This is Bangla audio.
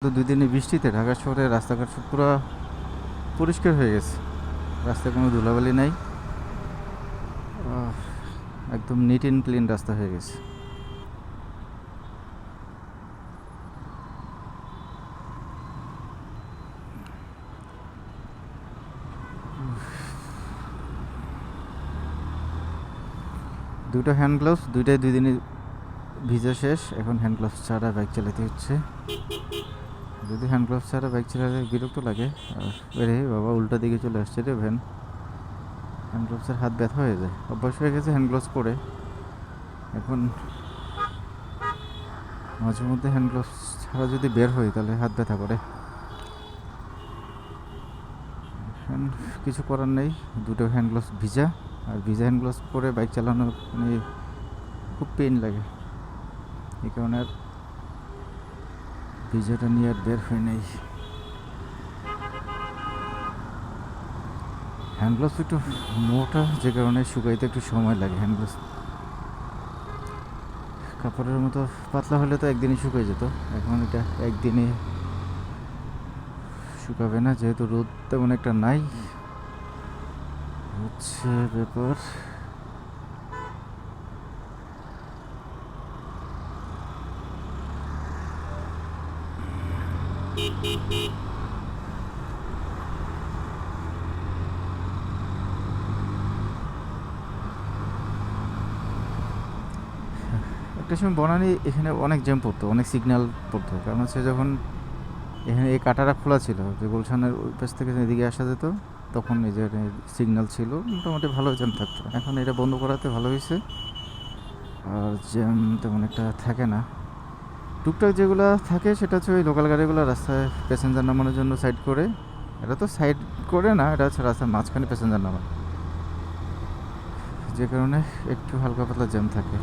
তো 2 দিনের বৃষ্টিতে ঢাকা শহরে রাস্তাঘাট পুরো পরিষ্কার হয়ে গেছে। রাস্তায় কোনো ধুলাবালি নাই। একদম নিট অ্যান্ড ক্লিন রাস্তা হয়ে গেছে। দুটো হ্যান্ড গ্লাভস, দুইটাই 2 দিনে ভিজা শেষ। এখন হ্যান্ড গ্লাভস ছাড়া বাইক চালাতে হচ্ছে। যদি হ্যান্ড গ্লাভস ছাড়া বাইক চালাতে বিরক্ত লাগে। আরে বাবা, উল্টা দিকে চলে আসছে রে ভ্যান। হ্যান্ড গ্লাভসের হাত ব্যথা হয়ে যায়, অভ্যাস হয়ে গেছে হ্যান্ড গ্লাভস পরে। এখন মাঝে মধ্যে হ্যান্ড গ্লাভস ছাড়া যদি বের হই তাহলে হাত ব্যথা করে। এখন কিছু করার নেই, দুটো হ্যান্ড গ্লাভস ভিজা। আর ভিজা হ্যান্ড গ্লাভস পরে বাইক চালানো মানে খুব পেইন লাগে। এই কারণে আর ভিজাটা নিয়ে আর বের হয় নাই। হ্যান্ড গ্লাভস একটু মোটা, যে কারণে শুকাইতে একটু সময় লাগে। হ্যান্ড গ্লাভস কাপড়ের মতো পাতলা হলে তো একদিনই শুকিয়ে যেত। এখন এটা একদিনে শুকাবে না, যেহেতু রোদ তেমন একটা নাই হচ্ছে ব্যাপার। একটা সময় বনানী এখানে অনেক জ্যাম পড়তো, অনেক সিগন্যাল পড়তো। কারণ হচ্ছে যখন এখানে এই কাটারা খোলা ছিল, যে গুলশানের ওই পাশ থেকে এদিকে আসা যেত, তখন এই যে সিগন্যাল ছিল, মোটামুটি ভালো জ্যাম থাকতো। এখন এটা বন্ধ করাতে ভালো হয়েছে, আর জ্যাম তেমন একটা থাকে না। টুকটাক যেগুলো থাকে সেটা হচ্ছে ওই লোকাল গাড়িগুলো রাস্তায় প্যাসেঞ্জার নামানোর জন্য সাইড করে। এটা তো সাইড করে না, এটা হচ্ছে রাস্তার মাঝখানে প্যাসেঞ্জার নামায়, যে কারণে একটু হালকা পাতলা জ্যাম থাকে।